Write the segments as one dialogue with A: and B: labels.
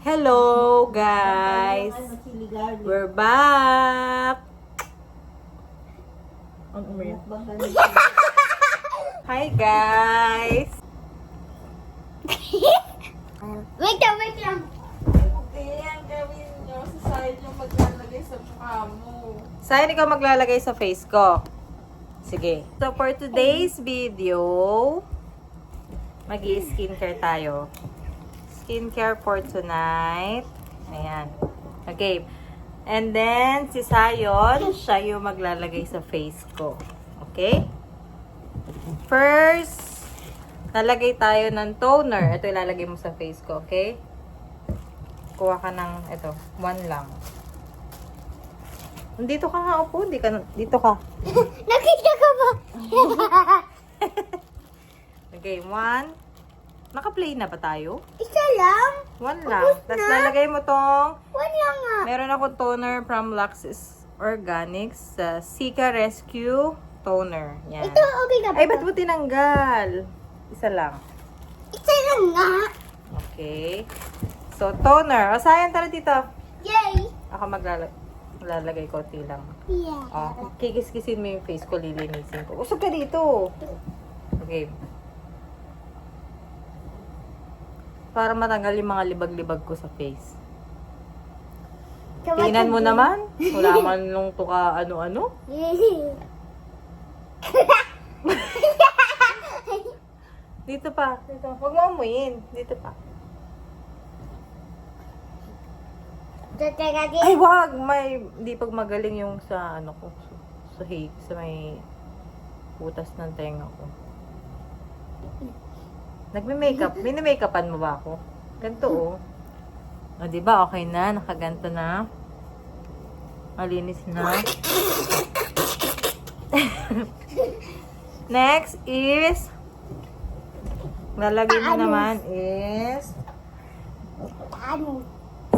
A: Hello guys! We're back! Hi guys!
B: Wait lang.
C: Hindi, ang gawin nyo, sa side yung maglalagay sa mukha mo.
A: Saan ikaw maglalagay sa face ko? Sige. So for today's video, mag-i-skincare tayo. Skincare for tonight. Ayan. Okay. And then, si Sayon, siya yung maglalagay sa face ko. Okay? First, lalagay tayo ng toner. Ito ilalagay mo sa face ko, okay? Kuha ka ng, ito, one lang. Dito ka nga, upo. Dito ka.
B: Nakita ka ba?
A: Okay, one. Naka-play na ba tayo?
B: Isa lang?
A: One lang. Tapos lalagay mo tong,
B: Wala nga.
A: meron ako toner from Luxis Organics. Sika Rescue Toner. Yan.
B: Ito, okay ka ba?
A: Ay, ba't mo tinanggal? Isa lang.
B: Isa lang nga.
A: Okay. So, toner. O, sayang tara dito.
B: Yay!
A: Ako maglalagay konti lang.
B: Yeah.
A: O, kikis-kisin mo yung face ko, lilinisin ko. Usog ka dito. Okay. Para matanggal yung mga libag-libag ko sa face. Tingnan mo naman. Wala man nung tuka ano-ano. Dito pa. Dito. Huwag mo amuyin. Dito pa. Ay, wag! Hindi pag magaling yung sa ano ko. Sa may butas ng tenga ko. Nagme-makeup. Mini-makeupan mo ba ako? Ganito oh. O, diba? Okay na. Nakaganto na. Malinis na. Next is lalagay mo naman is
B: Ano?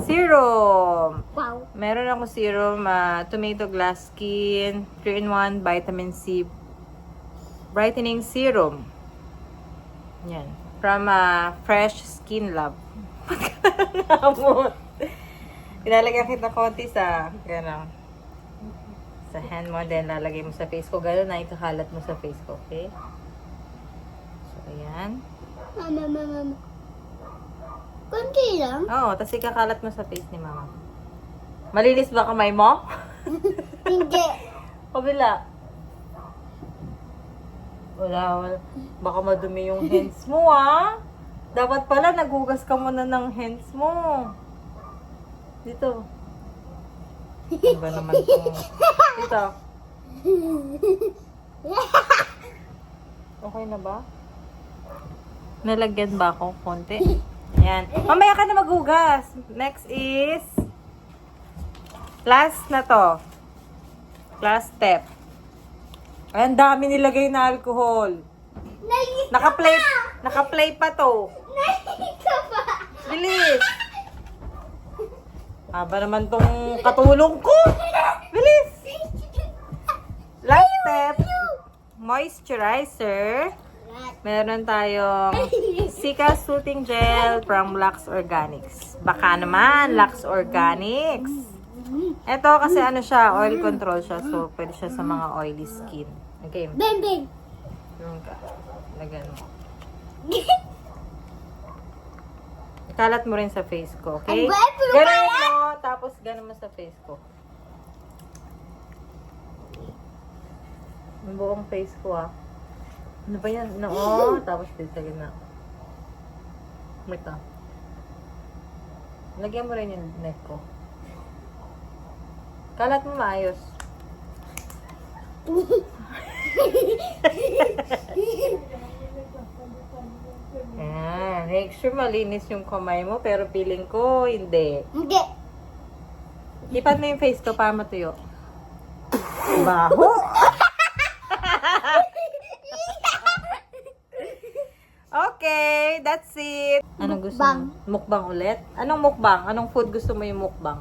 A: serum.
B: Wow.
A: Meron ako serum, tomato glass skin, 3-in-1 vitamin C brightening serum. Yan. From Fresh Skin Lab. Ilalagay kita konti sa gano'n. Sa hand mo, then lalagay mo sa face ko. Gano'n na ikakalat mo sa face ko, okay? So, ayan.
B: Mama. Kunti lang?
A: Oo, tapos ikakalat mo sa face ni mama. Malinis ba kamay mo?
B: Hindi.
A: Kabila. Wala. Baka madumi yung hands mo, ah. Dapat pala, naghugas ka muna ng hands mo. Dito. Ano ba naman ito? Dito. Okay na ba? Nalagyan ba ako konti? Ayan. Mamaya ka na maghugas. Next is last na to. Last step. Ay, ang dami nilagay na alcohol. Naka-play pa to.
B: Nakita ba?
A: Bilis. Aba naman tong katulong ko. Bilis. Last step. Moisturizer. Meron tayong Sika Soothing Gel from Lux Organics. Baka naman, Lux Organics. Ito kasi ano siya, oil control siya. So, pwede siya sa mga oily skin. Okay.
B: Beng.
A: Yung ka. Lagyan mo. Ikalat mo rin sa face ko, okay? Ganun mo, tapos ganun mo sa face ko. Yung buong face ko, ah. Ano ba yan? Oo, tapos dito sa gitna. Ito. Lagyan mo rin yung neck ko. Kalat mo maayos. Ayan. Make sure malinis yung kamay mo, pero feeling ko, hindi.
B: Hindi.
A: Lipat mo yung face ko para matuyo. Baho! Okay, that's it. Anong gusto mo? Mukbang ulit? Anong mukbang? Anong food gusto mo yung mukbang?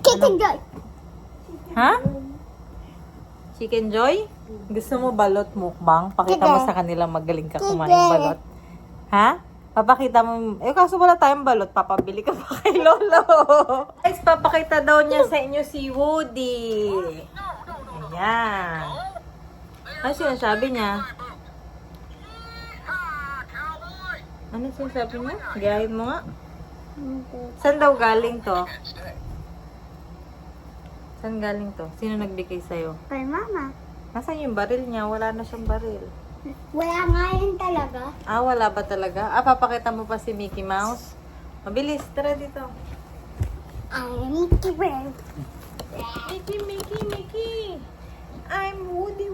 B: Chicken joy.
A: Ha? Chicken Joy? Gusto mo balot mukbang? Pakita mo sa kanila magaling ka kumain balot. Ha? Papakita mo. Eh, kaso wala tayong balot. Papabili ka pa kay Lolo. Guys, papakita daw niya sa inyo si Woody. Ayan. Ano sinasabi niya? Ano sinasabi niya? Gayahin mo nga. Saan daw galing to? Saan galing to? Sino nagbigay sa'yo?
B: Kay mama.
A: Nasaan yung baril niya? Wala na siyang baril.
B: Wala nga yun talaga.
A: Ah, wala ba talaga? Ah, papakita mo pa si Mickey Mouse? Mabilis, tara dito.
B: I'm Mickey Mouse.
A: Mickey. I'm Woody.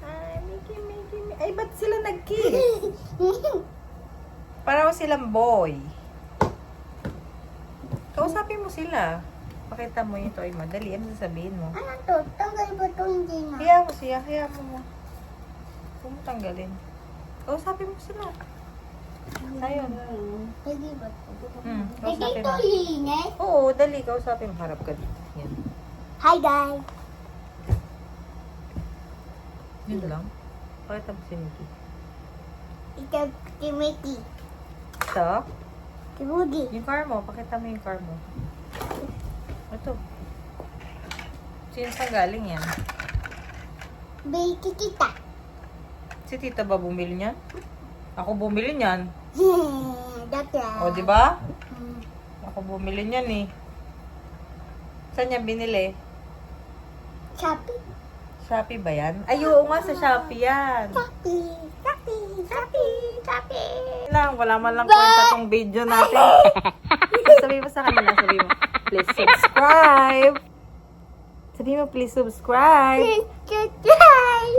A: Ay, Mickey. Ay, ba't sila nag-kiss? Parang silang boy. Kausapin mo sila. Pakita mo yun ito ay madali. Ano sasabihin mo?
B: Ano to? Tanggal ba to? Hindi na.
A: Hiya mo siya. Hiya mo. Huwag mo tanggalin. Kausapin mo sila. Ayun.
B: Pwede ba to? Pwede
A: Kausapin
B: to
A: mo.
B: linis?
A: Oo, dali. Kausapin mo. Harap ka dito. Yan.
B: Hi guys.
A: Yun lang. Pakita mo si Mickey.
B: Ito si Mickey.
A: Ito.
B: Si Woody.
A: Yung car mo. Pakita mo yung car mo. Ito. Sino sa galing yan?
B: Baby kita.
A: Si tita ba bumili niyan? Ako bumili niyan.
B: Dati
A: O, di ba? Ako bumili niyan eh. Saan niya binili?
B: Shopee.
A: Shopee ba yan? Ay, oo nga, sa Shopee yan.
B: Shopee.
A: Wala man lang kwenta tong video natin. Sabi mo sa kanila, sabi mo, please subscribe. Sabi mo, please subscribe.
B: Subscribe.